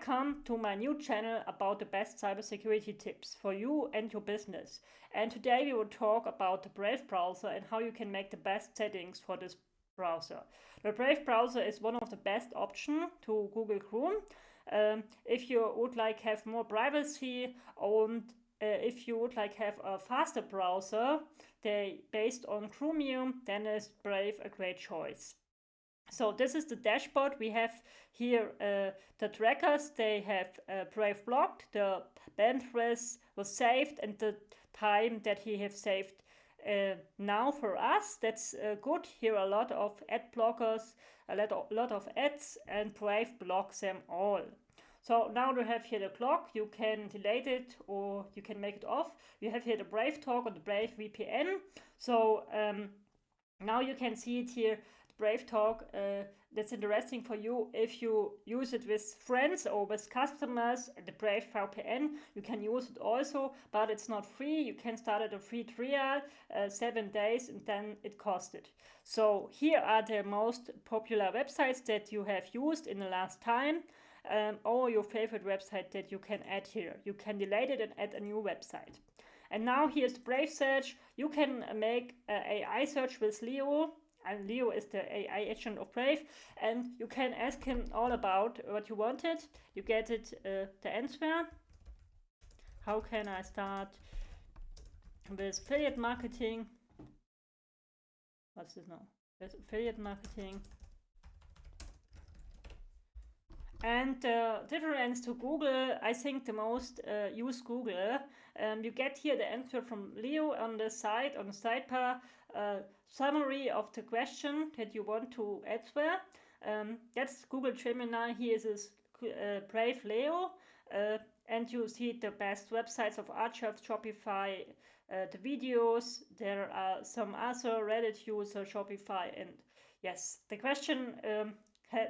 Welcome to my new channel about the best cybersecurity tips for you and your business. And today we will talk about the Brave browser and how you can make the best settings for this browser. The Brave browser is one of the best options to Google Chrome. If you would like have more privacy and if you would like have a faster browser based on Chromium, then is Brave a great choice. So this is the dashboard. We have here the trackers. They have Brave blocked, the bandwidth was saved, and the time that he have saved now for us. That's good. Here are a lot of ad blockers, a lot of ads, and Brave blocks them all. So now you have here the clock. You can delete it or you can make it off. You have here the Brave Talk or the Brave VPN. So now you can see it here. Brave Talk, that's interesting for you if you use it with friends or with customers. The Brave VPN, you can use it also, but it's not free. You can start at a free trial, 7 days, and then it costs it. So here are the most popular websites that you have used in the last time, or your favorite website that you can add here. You can delete it and add a new website. And now here's the Brave search. You can make AI search with Leo. And Leo is the AI agent of Brave, and you can ask him all about what you wanted. You get it, the answer. How can I start with affiliate marketing? What's this now? With affiliate marketing. And difference to Google, I think the most use Google. You get here the answer from Leo on the side, on the sidebar, summary of the question that you want to answer. That's Google Gemini. Here is this Brave Leo, and you see the best websites of Archive, Shopify, the videos. There are some other Reddit user, Shopify, and yes, the question.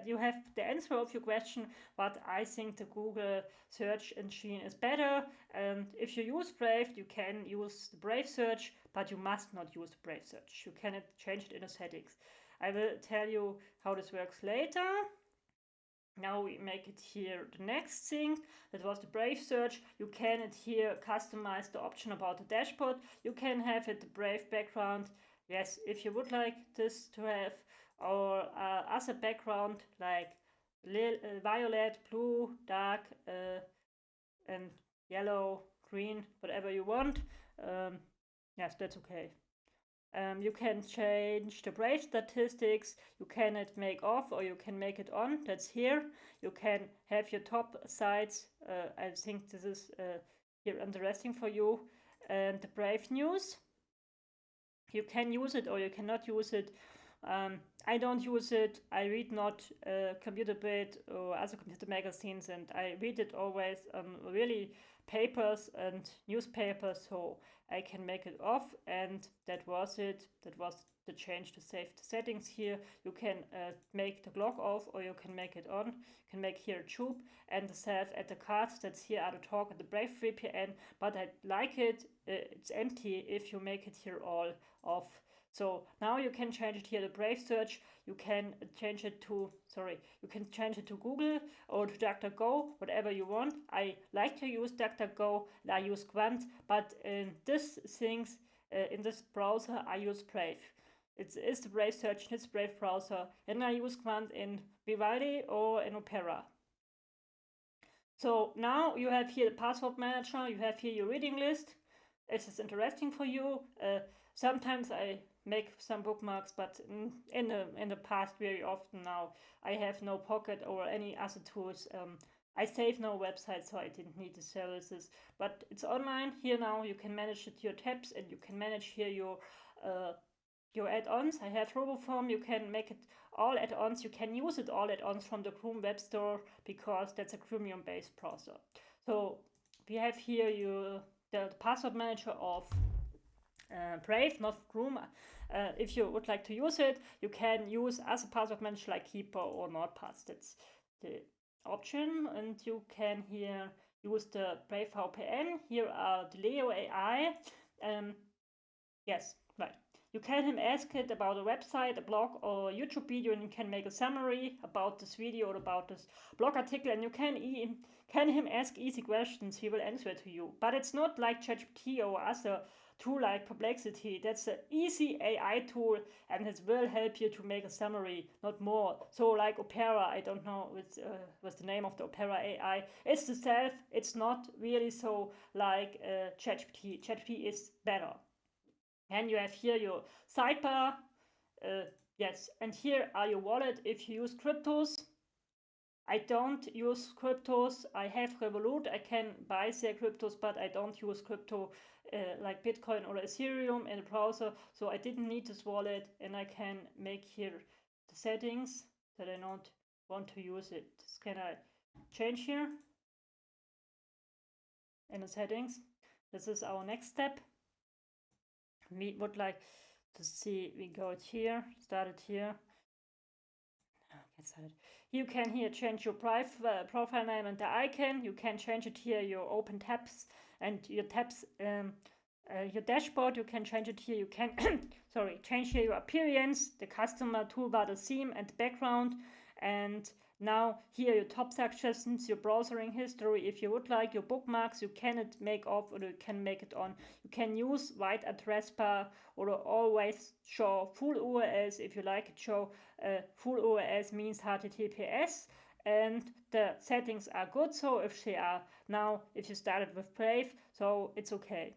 You have the answer of your question, but I think the Google search engine is better. And if you use Brave, you can use the Brave search, but you must not use the Brave search. You cannot change it in the settings. I will tell you how this works later. Now we make it here the next thing. That was the Brave search. You can here customize the option about the dashboard. You can have it the Brave background. Yes, if you would like this to have, or other background like violet, blue, dark, and yellow, green, whatever you want. Yes, that's okay. You can change the Brave statistics. You can make off or you can make it on. That's here. You can have your top sites. I think this is here interesting for you. And the Brave news. You can use it or you cannot use it. I don't use it. I read not Computer Bit or other computer magazines, and I read it always really papers and newspapers, so I can make it off, and that was it. That was the change to save the settings here. You can make the clock off or you can make it on. You can make here a tube and the self at the cards. That's here are the talk and the Brave VPN, but I like it. It's empty if you make it here all off. So now you can change it here, the Brave search. You can change it to, Google or to DuckDuckGo, whatever you want. I like to use DuckDuckGo, I use Quant, but in this browser, I use Brave. It's the Brave search, it's Brave browser, and I use Quant in Vivaldi or in Opera. So now you have here the password manager, you have here your reading list. This is interesting for you. Sometimes I make some bookmarks, but in the past very often now I have no Pocket or any other tools. I save no website, so I didn't need the services. But it's online here now. You can manage it your tabs and you can manage here your add-ons. I have RoboForm. You can make it all add-ons. You can use it all add-ons from the Chrome Web Store because that's a Chromium-based browser. So we have here the password manager of Brave, not Chrome. If you would like to use it, you can use as a password manager like Keeper or NordPass. That's the option, and you can here use the Brave VPN. Here are the Leo AI. Yes, right. you can ask it about a website, a blog, or a YouTube video, and you can make a summary about this video or about this blog article, and you can him ask easy questions. He will answer to you. But it's not like ChatGPT or other tool like Perplexity. That's an easy AI tool, and it will help you to make a summary, not more. So like Opera, I don't know what's the name of the Opera AI. It's the self. It's not really so like ChatGPT. ChatGPT is better. And you have here your sidebar. Yes, and here are your wallet if you use cryptos. I don't use cryptos. I have Revolut. I can buy their cryptos, but I don't use crypto like Bitcoin or Ethereum in the browser. So I didn't need this wallet, and I can make here the settings that I don't want to use it. Can I change here in the settings? This is our next step. We would like to see, we go here, started here. Get started. You can here change your profile name and the icon. You can change it here, your open tabs and your tabs, your dashboard. You can change it here. You can, change here your appearance, the customer toolbar, the theme, and the background. And now here your top suggestions, your browsing history. If you would like your bookmarks, you can make off or you can make it on. You can use white address bar or always show full URLs. If you like it, show full URLs means HTTPS. And the settings are good. So if they are now, if you started with Brave, so it's okay.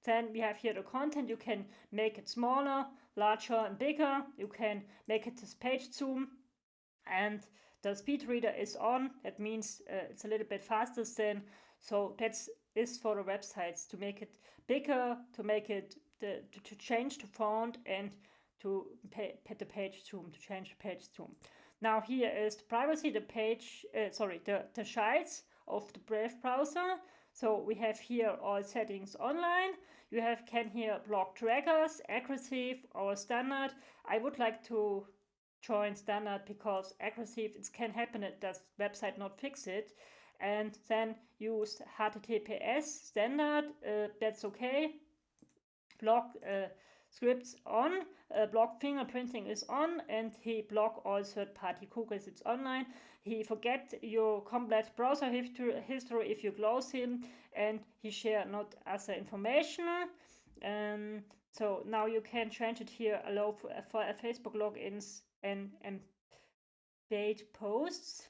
Then we have here the content. You can make it smaller, larger, and bigger. You can make it this page zoom. And the speed reader is on. That means it's a little bit faster than. So that's is for the websites to make it bigger, to make it to change the font and to put the page zoom, to change the page zoom. Now here is the privacy, the page, the size of the Brave browser. So we have here all settings online. You can here block trackers, aggressive or standard. I would like to join standard because aggressive, it can happen that the website not fix it. And then use HTTPS standard, that's okay. Block scripts on, block fingerprinting is on, and he block all third-party cookies, it's online. He forget your complete browser history if you close him, and he share not other information. So now you can change it here, allow for Facebook logins and page posts.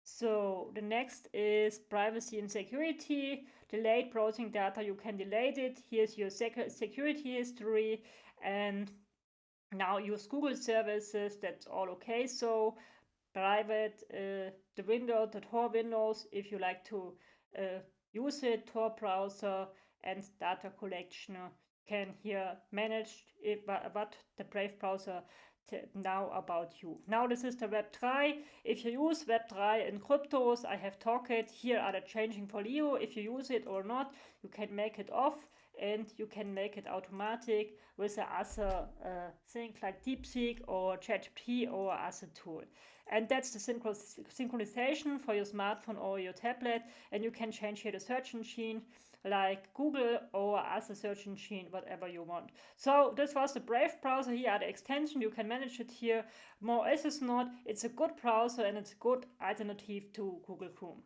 So the next is privacy and security. Delayed browsing data, you can delete it. Here's your security history, and now use Google services, that's all okay. So private, the window, the Tor windows, if you like to use it, Tor browser, and data collection can here manage what the Brave browser now about you. Now this is the Web3. If you use Web3 in cryptos, I have talked it. Here are the changing for Leo. If you use it or not, you can make it off and you can make it automatic with the other thing like DeepSeek or ChatGPT or other tool. And that's the synchronization for your smartphone or your tablet. And you can change here the search engine like Google or other search engine, whatever you want. So this was the Brave browser. Here are the extension. You can manage it here. More is it not. It's a good browser and it's a good alternative to Google Chrome.